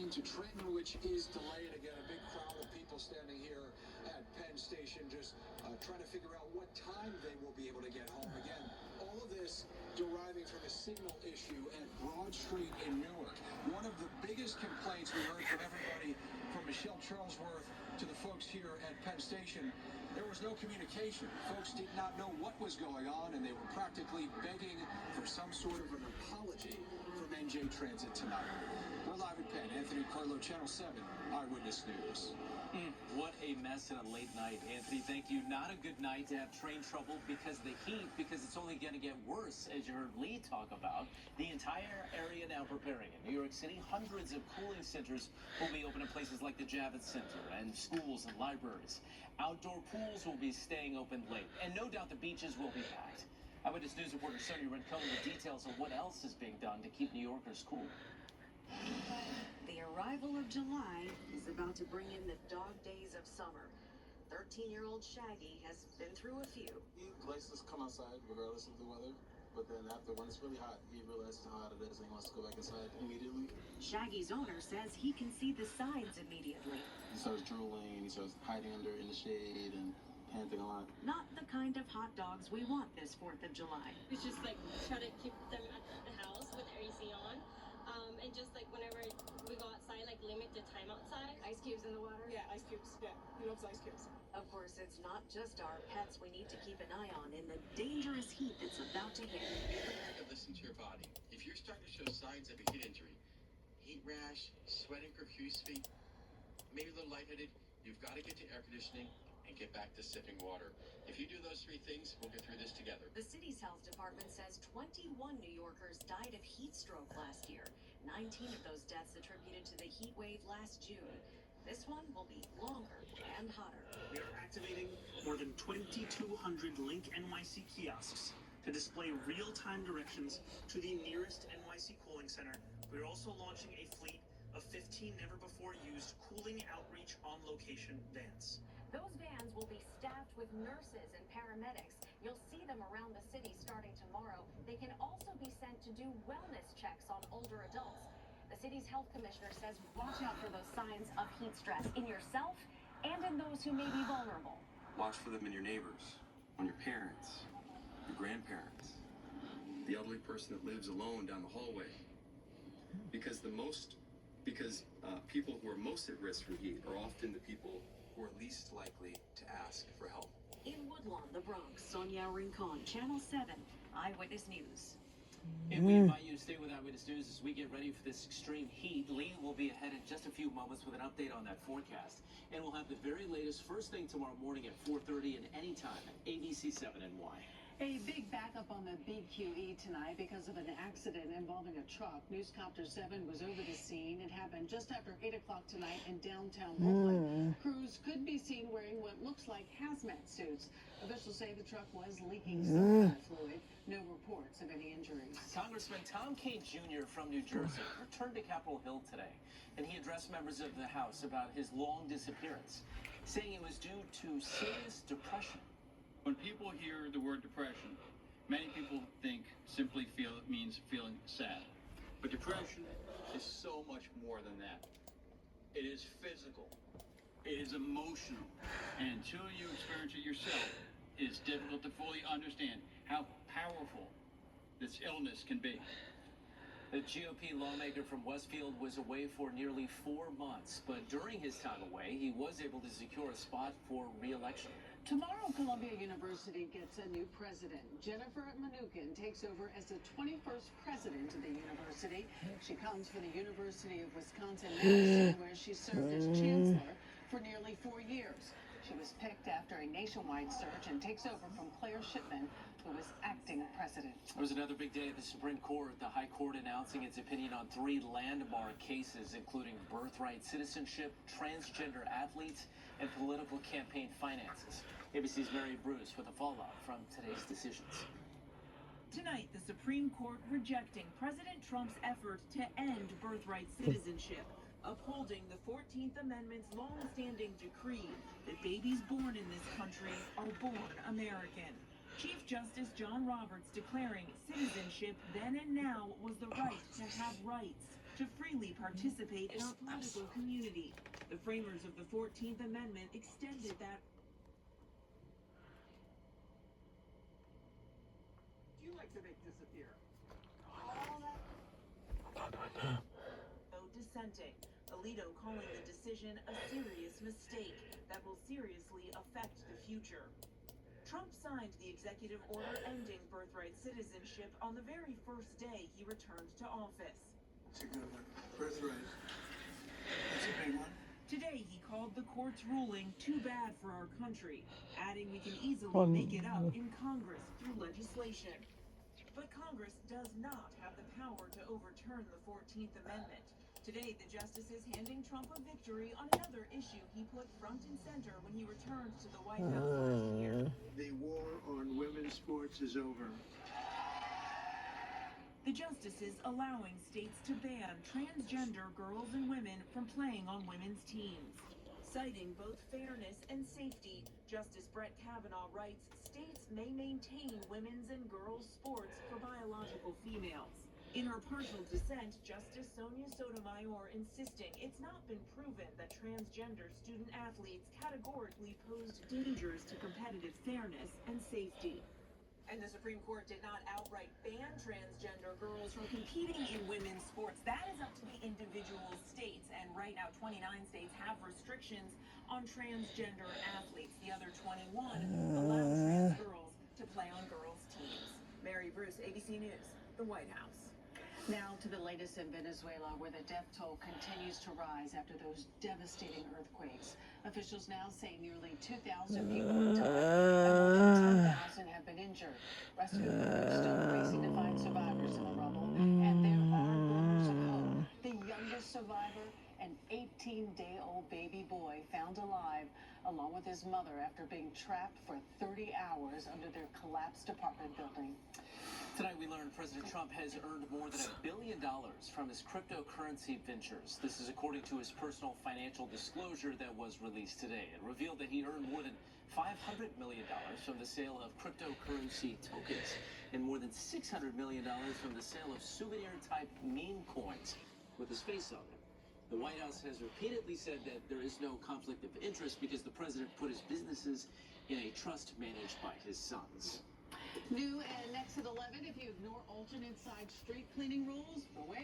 Queen to Trenton, which is delayed. Again, a big crowd of people standing here at Penn Station just trying to figure out what time they will be able to get home. Again, all of this deriving from a signal issue at Broad Street in Newark. One of the biggest complaints we heard from everybody, from Michelle Charlesworth to the folks here at Penn Station, there was no communication. Folks did not know what was going on, and they were practically begging for some sort of an apology from NJ Transit tonight. We're live at Penn. Anthony Carlo, Channel 7, Eyewitness News. What a mess and a late night, Anthony. Thank you. Not a good night to have train trouble because of the heat, because it's only going to get worse, as you heard Lee talk about. The entire area now preparing. In New York City, hundreds of cooling centers will be open in places like the Javits Center and schools and libraries. Outdoor pools will be staying open late, and no doubt the beaches will be packed. Eyewitness News reporter Sonia Rincon with details of what else is being done to keep New Yorkers cool. The arrival of July is about to bring in the dog days of summer. 13-year-old Shaggy has been through a few. He likes to come outside regardless of the weather, but then after when it's really hot, he realizes how hot it is and he wants to go back inside immediately. Shaggy's owner says he can see the signs immediately. He starts drooling, he starts hiding under in the shade and panting a lot. Not the kind of hot dogs we want this 4th of July. We just like try to keep them at the house with AC on. And just like whenever we go outside, like limit the time outside. Ice cubes in the water? Yeah, ice cubes. Yeah, he loves ice cubes. Of course, it's not just our pets we need to keep an eye on in the dangerous heat that's about to hit. You have to listen to your body. If you're starting to show signs of a heat injury, heat rash, sweating profusely, maybe a little lightheaded, you've got to get to air conditioning and get back to sipping water. If you do those three things, we'll get through this together. The city's health department says 21 New Yorkers died of heat stroke last year. 19 of those deaths attributed to the heat wave last June. This one will be longer and hotter. We are activating more than 2,200 Link NYC kiosks to display real-time directions to the nearest NYC cooling center. We're also launching a fleet of 15 never-before-used cooling outreach on-location vans. Those vans will be staffed with nurses and paramedics. You'll see them around the city starting tomorrow. They can also be sent to do wellness checks on older adults. The city's health commissioner says watch out for those signs of heat stress in yourself and in those who may be vulnerable. Watch for them in your neighbors, on your parents, your grandparents, the elderly person that lives alone down the hallway. Because people who are most at risk from heat are often the people who are least likely to ask for help. In Woodlawn, the Bronx, Sonia Rincon, Channel 7, Eyewitness News. And we invite you to stay with Eyewitness News as we get ready for this extreme heat. Lee will be ahead in just a few moments with an update on that forecast. And we'll have the very latest first thing tomorrow morning at 4:30 and anytime at ABC 7 NY. A big backup on the BQE tonight because of an accident involving a truck. Newscopter 7 was over the scene. It happened just after 8 o'clock tonight in downtown Brooklyn. Crews could be seen wearing what looks like hazmat suits. Officials say the truck was leaking some kind of fluid. No reports of any injuries. Congressman Tom Kaine Jr. from New Jersey returned to Capitol Hill today, and he addressed members of the House about his long disappearance, saying it was due to serious depression. When people hear the word depression, many people think simply it means feeling sad. But depression is so much more than that. It is physical. It is emotional. And until you experience it yourself, it is difficult to fully understand how powerful this illness can be. The GOP lawmaker from Westfield was away for nearly 4 months, but during his time away, he was able to secure a spot for re-election. Tomorrow, Columbia University gets a new president. Jennifer Mnuchin takes over as the 21st president of the university. She comes from the University of Wisconsin-Madison, where she served as chancellor for nearly 4 years. She was picked after a nationwide search and takes over from Claire Shipman, who was acting president. There was another big day at the Supreme Court. The High Court announcing its opinion on 3 landmark cases, including birthright citizenship, transgender athletes, and political campaign finances. ABC's Mary Bruce with the fallout from today's decisions. Tonight, the Supreme Court rejecting President Trump's effort to end birthright citizenship, upholding the 14th Amendment's long-standing decree that babies born in this country are born American. Chief Justice John Roberts declaring citizenship then and now was the right to have rights. to freely participate in our political community. The framers of the 14th Amendment extended that. You like to make disappear. Dissenting. Alito calling the decision a serious mistake that will seriously affect the future. Trump signed the executive order ending birthright citizenship on the very first day he returned to office. It's a good one. Birthright. That's a big one. Today, he called the court's ruling too bad for our country, adding we can easily make it up in Congress through legislation. But Congress does not have the power to overturn the 14th Amendment. Today, the justices handing Trump a victory on another issue he put front and center when he returned to the White House last year. The war on women's sports is over. The justices allowing states to ban transgender girls and women from playing on women's teams. Citing both fairness and safety, Justice Brett Kavanaugh writes, states may maintain women's and girls' sports for biological females. In her partial dissent, Justice Sonia Sotomayor insisting it's not been proven that transgender student athletes categorically posed dangers to competitive fairness and safety. And the Supreme Court did not outright ban transgender girls from competing in women's sports. That is up to the individual states. And right now, 29 states have restrictions on transgender athletes. The other 21 allow trans girls to play on girls' teams. Mary Bruce, ABC News, the White House. Now to the latest in Venezuela, where the death toll continues to rise after those devastating earthquakes. Officials now say nearly 2,000 people have died and more than 10,000 have been injured. Rescue crews still racing to find survivors in the rubble, and there are glimmers of hope. The youngest survivor, an 18-day-old baby boy, found alive along with his mother after being trapped for 30 hours under their collapsed apartment building. Tonight we learned President Trump has earned more than $1 billion from his cryptocurrency ventures. This is according to his personal financial disclosure that was released today. It revealed that he earned more than $500 million from the sale of cryptocurrency tokens and more than $600 million from the sale of souvenir-type meme coins with his face on them. The White House has repeatedly said that there is no conflict of interest because the president put his businesses in a trust managed by his sons. New and next at 11, if you ignore alternate side street cleaning rules, beware.